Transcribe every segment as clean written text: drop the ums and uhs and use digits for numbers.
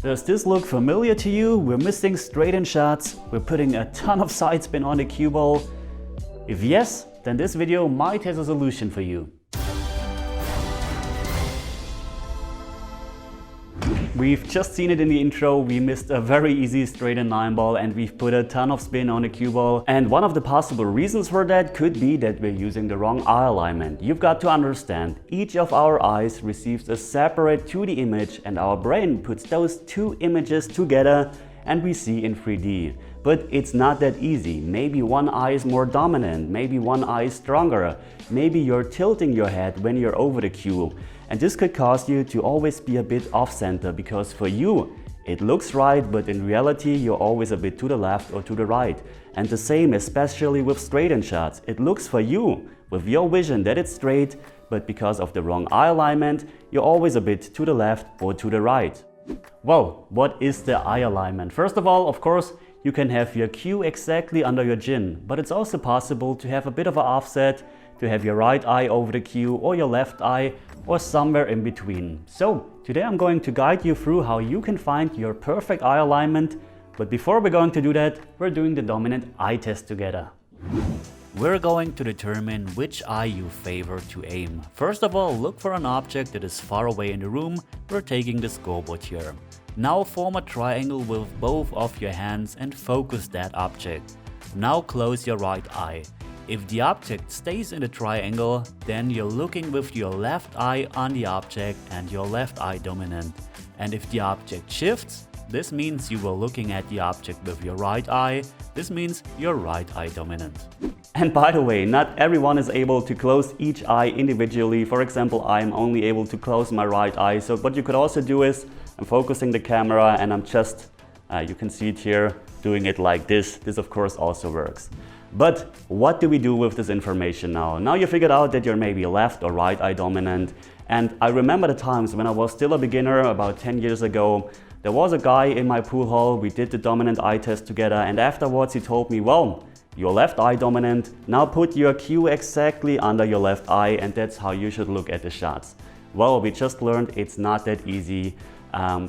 Does this look familiar to you? We're missing straighten shots, we're putting a ton of side spin on the cue ball. If yes, then this video might have a solution for you. We've just seen it in the intro, we missed a very easy straighten 9 ball and we've put a ton of spin on the cue ball. And one of the possible reasons for that could be that we're using the wrong eye alignment. You've got to understand, each of our eyes receives a separate 2D image and our brain puts those two images together and we see in 3D. But it's not that easy. Maybe one eye is more dominant, maybe one eye is stronger, maybe you're tilting your head when you're over the cue. And this could cause you to always be a bit off-center because for you, it looks right, but in reality, you're always a bit to the left or to the right. And the same, especially with straighten shots. It looks for you, with your vision, that it's straight, but because of the wrong eye alignment, you're always a bit to the left or to the right. Well, what is the eye alignment? First of all, of course, you can have your cue exactly under your chin, but it's also possible to have a bit of an offset, to have your right eye over the cue or your left eye or somewhere in between. So today I'm going to guide you through how you can find your perfect eye alignment. But before we're going to do that, we're doing the dominant eye test together. We're going to determine which eye you favor to aim. First of all, look for an object that is far away in the room. We're taking the scoreboard here. Now form a triangle with both of your hands and focus that object. Now close your right eye. If the object stays in the triangle, then you're looking with your left eye on the object and your left eye dominant. And if the object shifts, this means you were looking at the object with your right eye. This means your right eye dominant. And by the way, not everyone is able to close each eye individually. For example, I'm only able to close my right eye. So what you could also do is, I'm focusing the camera and I'm just, you can see it here, doing it like this. This of course also works. But what do we do with this information now? Now you figured out that you're maybe left or right eye dominant. And I remember the times when I was still a beginner about 10 years ago. There was a guy in my pool hall, we did the dominant eye test together, and afterwards he told me, well, you're left eye dominant, now put your cue exactly under your left eye and that's how you should look at the shots. Well, we just learned it's not that easy.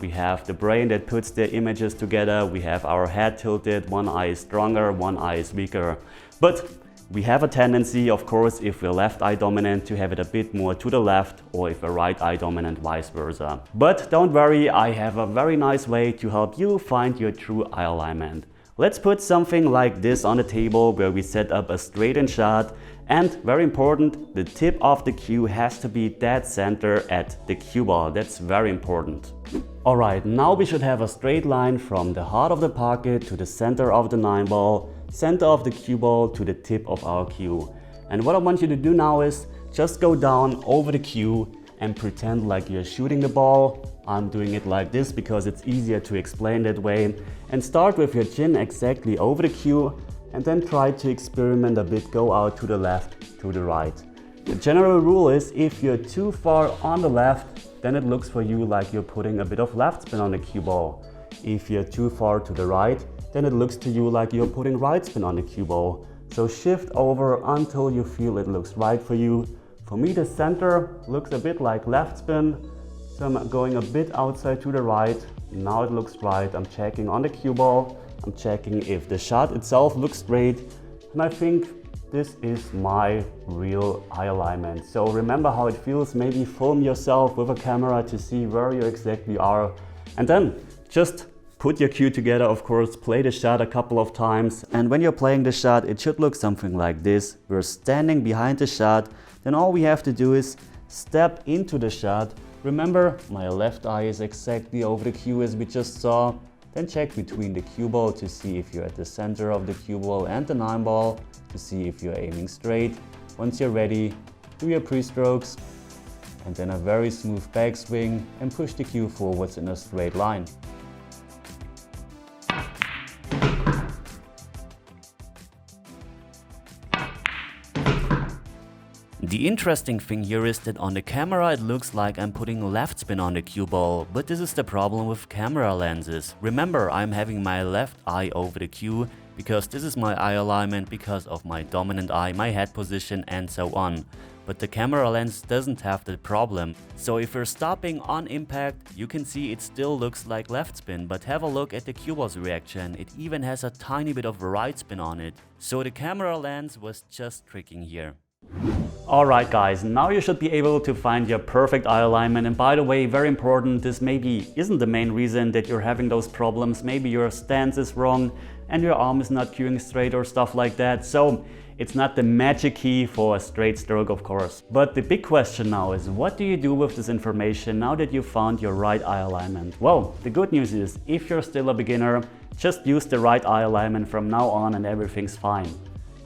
We have the brain that puts the images together, we have our head tilted, one eye is stronger, one eye is weaker. But we have a tendency, of course, if we're left eye dominant, to have it a bit more to the left, or if we're right eye dominant, vice versa. But don't worry, I have a very nice way to help you find your true eye alignment. Let's put something like this on the table where we set up a straighten shot. And very important, the tip of the cue has to be dead center at the cue ball. That's very important. Alright, now we should have a straight line from the heart of the pocket to the center of the 9 ball, center of the cue ball to the tip of our cue. And what I want you to do now is just go down over the cue and pretend like you're shooting the ball. I'm doing it like this because it's easier to explain that way. And start with your chin exactly over the cue. And then try to experiment a bit, go out to the left, to the right. The general rule is if you're too far on the left, then it looks for you like you're putting a bit of left spin on the cue ball. If you're too far to the right, then it looks to you like you're putting right spin on the cue ball. So shift over until you feel it looks right for you. For me, the center looks a bit like left spin, so I'm going a bit outside to the right. Now it looks right, I'm checking on the cue ball. I'm checking if the shot itself looks straight, and I think this is my real eye alignment. So remember how it feels, maybe film yourself with a camera to see where you exactly are. And then just put your cue together, of course, play the shot a couple of times. And when you're playing the shot, it should look something like this. We're standing behind the shot, then all we have to do is step into the shot. Remember, my left eye is exactly over the cue as we just saw. Then check between the cue ball to see if you're at the center of the cue ball and the 9 ball to see if you're aiming straight. Once you're ready, do your pre-strokes and then a very smooth backswing and push the cue forwards in a straight line. The interesting thing here is that on the camera it looks like I'm putting left spin on the cue ball, but this is the problem with camera lenses. Remember, I'm having my left eye over the cue because this is my eye alignment because of my dominant eye, my head position and so on. but the camera lens doesn't have that problem. So if you're stopping on impact, you can see it still looks like left spin, but have a look at the cue ball's reaction. It even has a tiny bit of right spin on it. So the camera lens was just tricking here. Alright guys, now you should be able to find your perfect eye alignment, and by the way, very important, this maybe isn't the main reason that you're having those problems. Maybe your stance is wrong and your arm is not cueing straight or stuff like that. So it's not the magic key for a straight stroke, of course. But the big question now is, what do you do with this information now that you found your right eye alignment? Well, the good news is, if you're still a beginner, just use the right eye alignment from now on and everything's fine.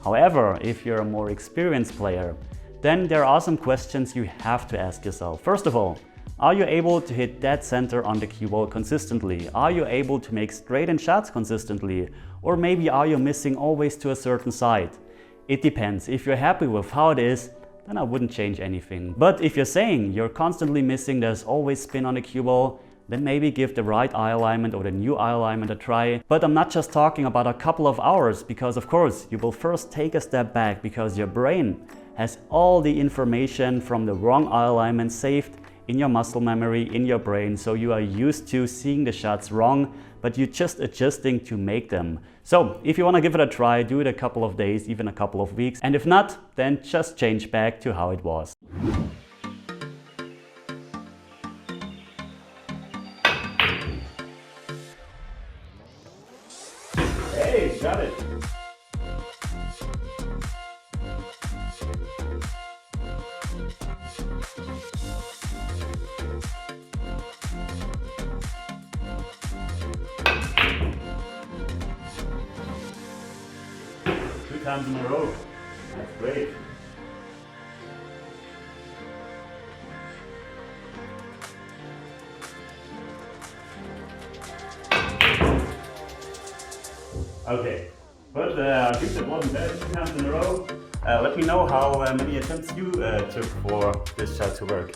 However, if you're a more experienced player, then there are some questions you have to ask yourself. First of all, are you able to hit dead center on the cue ball consistently? Are you able to make straightened shots consistently? Or maybe are you missing always to a certain side? It depends. If you're happy with how it is, then I wouldn't change anything. But if you're saying you're constantly missing, there's always spin on the cue ball, then maybe give the right eye alignment or the new eye alignment a try. But I'm not just talking about a couple of hours, because of course you will first take a step back, because your brain has all the information from the wrong eye alignment saved in your muscle memory, in your brain. So you are used to seeing the shots wrong, but you're just adjusting to make them. So if you want to give it a try, do it a couple of days, even a couple of weeks. And if not, then just change back to how it was. Hey, got it. Two times in a row. That's great. Okay, but I think that wasn't bad. 2 times in a row. Let me know how many attempts you took for this shot to work.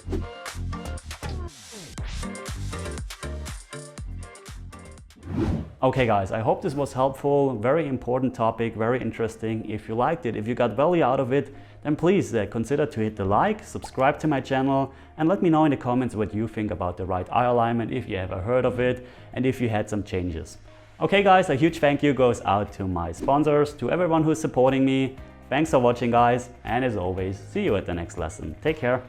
Okay guys, I hope this was helpful. Very important topic, very interesting. If you liked it, if you got value out of it, then please consider to hit the like, subscribe to my channel, and let me know in the comments what you think about the right eye alignment, if you ever heard of it, and if you had some changes. Okay guys, a huge thank you goes out to my sponsors, to everyone who's supporting me. Thanks for watching guys, and as always, see you at the next lesson. Take care.